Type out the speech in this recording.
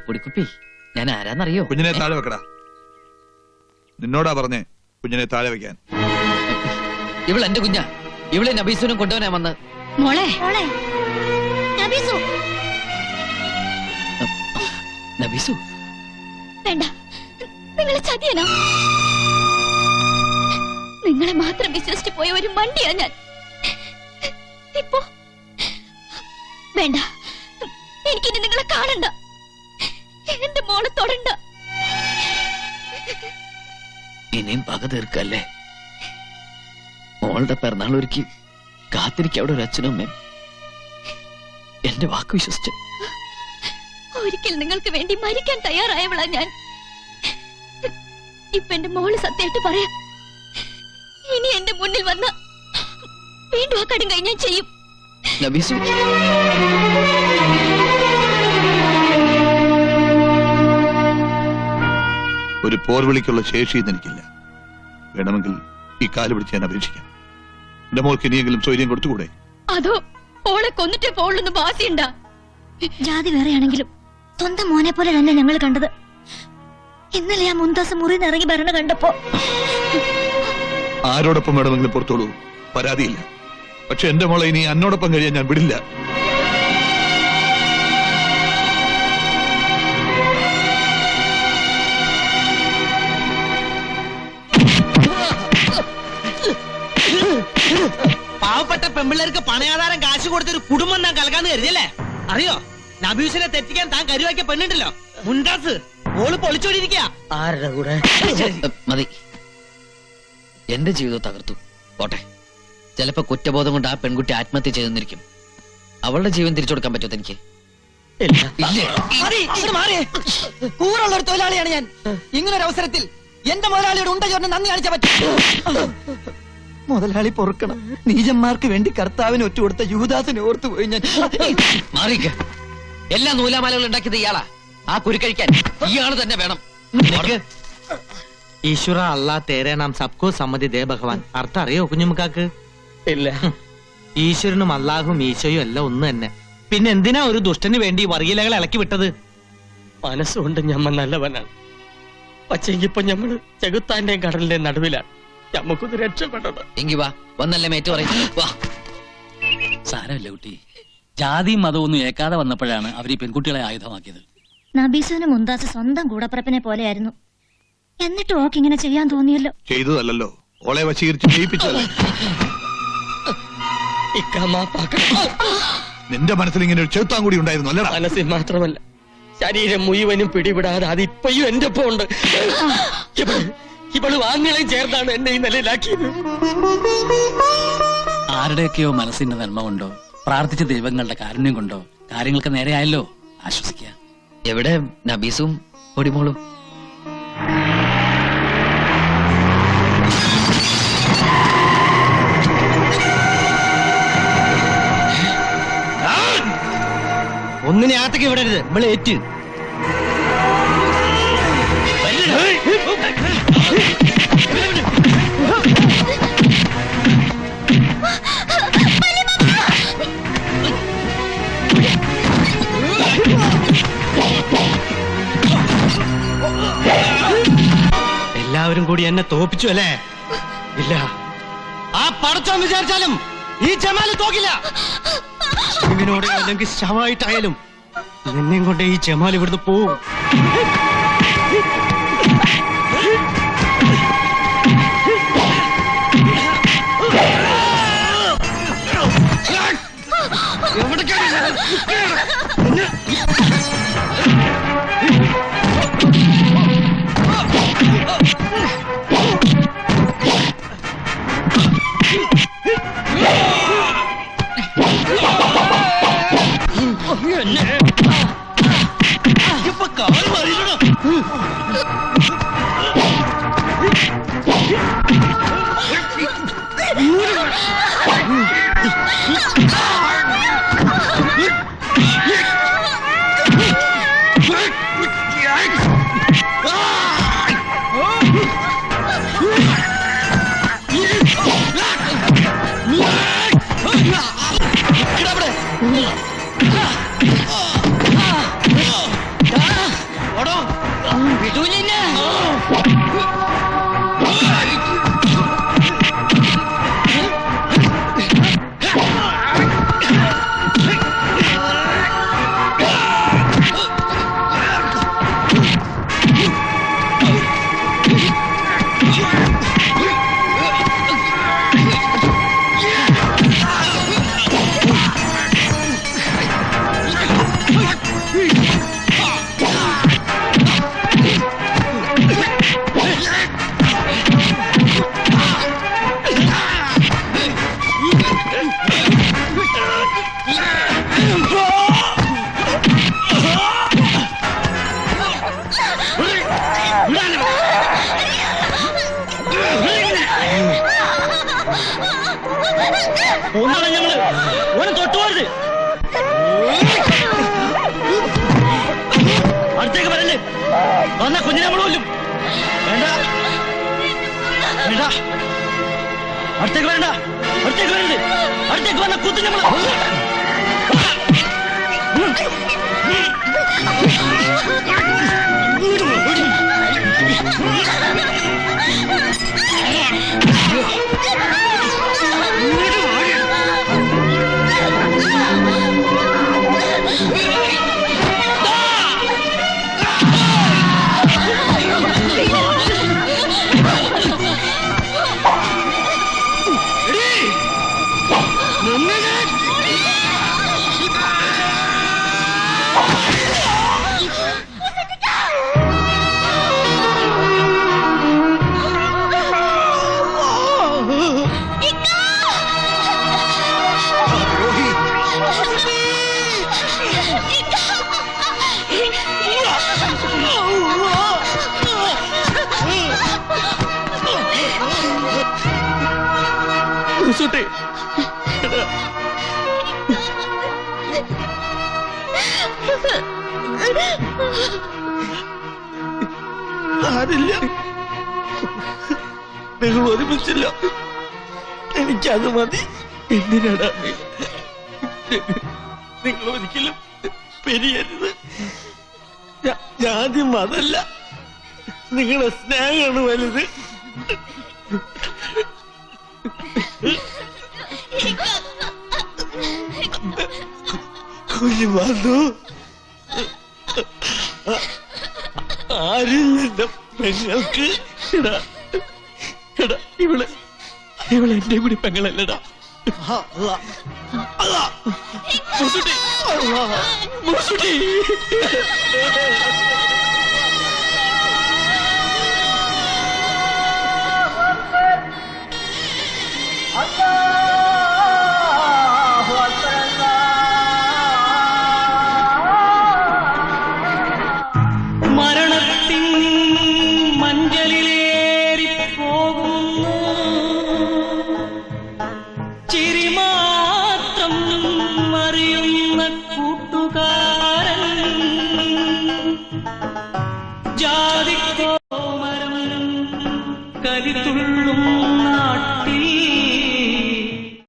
പൊടിക്കുപ്പി, ഞാൻ ആരാന്നറിയോ? കുഞ്ഞിനെ താഴെ വെക്കടാ. നിന്നോടാ പറഞ്ഞേ കുഞ്ഞിനെ താഴെ വെക്കാൻ. ഇവൾ എന്റെ കുഞ്ഞാ. ഇവളെ നബീസുനും കൊണ്ടുവനാ വന്ന്. മോളെ നബീസു, നബീസു വേണ്ട, നിങ്ങളെ ചതിയനോ? നിങ്ങളെ മാത്രം വിശ്വസിച്ച് പോയ ഒരു മണ്ടിയാ ഞാൻ. ഇപ്പോ വേണ്ട, എനിക്കിനി നിങ്ങളെ കാണണ്ട, എന്റെ മോളെ തൊടണ്ട. ഇനിയും പക തീർക്കല്ലേ? മോളുടെ പിറന്നാൾ ഒരുക്കി കാത്തിരിക്ക അവിടെ ഒരു അച്ഛനും അമ്മയും. എന്റെ വാക്ക് വിശ്വസിച്ച് ഒരിക്കൽ നിങ്ങൾക്ക് വേണ്ടി മരിക്കാൻ തയ്യാറായവളാ ഞാൻ. ഇപ്പൊ എന്റെ മോള് സത്യമായിട്ട് പറയാ, ഇനി എന്റെ മുന്നിൽ വന്ന വീണ്ടും ആ കടും കഴിഞ്ഞാൽ ചെയ്യും. നബീസു, ഒരു പോർവിളിക്കുള്ള ശേഷിയും എനിക്കില്ല. വേണമെങ്കിൽ ഈ കാല് പിടിച്ച് ഞാൻ അപേക്ഷിക്കാം. എന്റെ മോൾക്ക് ഇനിയെങ്കിലും സ്വൈര്യം കൊടുത്തുകൂടെ? അതോ ഓളെ കൊന്നിട്ടേ പോളെന്ന് വാസിയുണ്ടാ? ജാതി വേറെയാണെങ്കിലും സ്വന്തം മോനെ പോലെ തന്നെ ഞങ്ങൾ കണ്ടത്. ഇന്നലെ ആ മുന്താസ് മുറിന്ന് ഇറങ്ങി ഭരണ കണ്ടപ്പോ ആരോടൊപ്പം വേണമെങ്കിലും പുറത്തോളൂ, പരാതിയില്ല. പക്ഷെ എന്റെ മോളെ ഇനി എന്നോടൊപ്പം കഴിയാൻ ഞാൻ വിടില്ല. പാവപ്പെട്ട പെമ്പിള്ളേർക്ക് പണയാധാരം കാശ് കൊടുത്തൊരു കുടുംബം താൻ കലക്കാന്ന് കരുതിയല്ലേ? അറിയോ, നബീസിനെ തെറ്റിക്കാൻ താൻ കരുവാക്കിയ പെണ്ണുണ്ടല്ലോ മുണ്ടാസ്, ഓള് പൊളിച്ചോടിയിരിക്കുക. ആരുടെ കൂടെ? മതി. എന്റെ ജീവിതം തകർത്തു പോട്ടെ. ചിലപ്പോ കുറ്റബോധം കൊണ്ട് ആ പെൺകുട്ടി ആത്മഹത്യ ചെയ്തെന്നിരിക്കും. അവളുടെ ജീവൻ തിരിച്ചു കൊടുക്കാൻ പറ്റുമോ എനിക്ക്? കൂറുള്ള ഒരു തൊഴിലാളിയാണ് ഞാൻ. ഇങ്ങനൊരു അവസരത്തിൽ എന്റെ മുതലാളിയോട് ഉണ്ട ചോറിന് നന്ദി കാണിച്ചാ പറ്റും. മുതലാളി പൊറുക്കണം. നീചന്മാർക്ക് വേണ്ടി കർത്താവിന് ഒറ്റ കൊടുത്ത യൂദാസിനെ ഓർത്തുപോയി ഞാൻ. മാറിക്ക. എല്ലാ നൂലാമാലകളും ഉണ്ടാക്കിയത് ഇയാളാ. ആ കുരുക്കഴിക്കാൻ ഇയാള് തന്നെ വേണം. ഈശ്വര അല്ലാ തേരെ നാം സബ്കോ സമ്മതി ദേ ഭഗവാൻ. അർത്ഥം അറിയോ കുഞ്ഞുമക്കാക്ക്? ഇല്ല. ഈശ്വരനും അള്ളാഹും ഈശോയും എല്ലാം ഒന്ന് തന്നെ. പിന്നെ എന്തിനാ ഒരു ദുഷ്ടന് വേണ്ടി വർഗീലകളെ ഇളക്കി വിട്ടത്? മനസ്സുകൊണ്ട് ഞമ്മ നല്ലവനാണ്. പക്ഷെങ്കിപ്പോ ഞമ്മള് ചെകുത്താന്റെയും കടലിന്റെ നടുവിലാണ്. ഞമ്മക്കൊന്ന് രക്ഷപ്പെടണം. എങ്കി വാ, വന്നല്ലേ മേറ്റ് പറയും. വാ. സാരമില്ല കുട്ടി. ജാതിയും മതവും ഒന്നും ഏക്കാതെ വന്നപ്പോഴാണ് അവർ ഈ പെൺകുട്ടികളെ ആയുധമാക്കിയത്. നബീസുവിന് മുന്താസ് സ്വന്തം കൂടപ്പറപ്പിനെ പോലെയായിരുന്നു. എന്നിട്ട് ഓക്ക് ഇങ്ങനെ ചെയ്യാൻ തോന്നിയല്ലോ. ചെയ്തതല്ലോ, ഓളെ വശീകരിച്ച് ചെയ്യിപ്പിച്ചതല്ലേ. നിന്റെ മനസ്സിൽ ഇങ്ങനെ ഒരു ചെറുത്താൻ കൂടി ഉണ്ടായിരുന്നു അല്ലേ? മനസ്സിൽ മാത്രമല്ല, ശരീരം മുഴുവനും പിടിവിടാതെ അതിപ്പോഴും എന്റെ ഒപ്പം ഉണ്ട്. ഇവള് വാങ്ങലും ചേർന്നാണ് എന്നെ ഈ നിലയിലാക്കിയത്. ആരുടെയൊക്കെയോ മനസ്സിന്റെ നന്മ കൊണ്ടോ പ്രാർത്ഥിച്ച ദൈവങ്ങളുടെ കാരുണ്യം കൊണ്ടോ കാര്യങ്ങൾക്ക് നേരെയായല്ലോ. ആശ്വസിക്കുക. എവിടെ നബീസും പൊടിമോളും? ഒന്നിനെ ആത്തേക്ക് വിടരുത്, നമ്മളെ ഏറ്റ്. എല്ലാവരും കൂടി എന്നെ തോപ്പിച്ചു അല്ലേ? ഇല്ല, ആ പടച്ചോൻ വിചാരിച്ചാലും ഈ ജമാല് തോക്കില്ല. ഇവനോട് അല്ലെങ്കിൽ ശവമായിട്ടായാലും നിന്നെയും കൊണ്ട് ഈ ജമാൽ ഇവിടുന്ന് പോവും. ഇപ്പൊ കാൽ മാറിയിട്ടോ. ഒന്നാണ് ഞങ്ങള് ഓനെ തൊട്ടുപോരുത്. അടുത്തേക്ക് വരല്ലേ, വന്ന കുഞ്ഞിനെ നമ്മൾ കൊല്ലും. വേണ്ട വേണ്ട, അടുത്തേക്ക് വേണ്ട, അടുത്തേക്ക് വരരുത്. അടുത്തേക്ക് വന്ന കുത്തി നമ്മൾ സുട്ടി. ആരില്ല, നിങ്ങൾ ഒരുമിച്ചില്ല, എനിക്കത് മതി. എന്തിനാടാ നിങ്ങൾ ഒരിക്കലും പെരിയരുത്. ആദ്യം അതല്ല, നിങ്ങളുടെ സ്നേഹമാണ് വലുത്. കുഞ്ഞുമാന്നു, ആരിൽ നിന്റെ പെങ്ങൾക്ക് ഇവള് എന്റെ കൂടി പെങ്ങളല്ലടാ. മരണത്തിൻ മഞ്ചലിലേറിപ്പോകുന്നു, ചിരി മാത്രം അറിയുന്ന കൂട്ടുകാർ.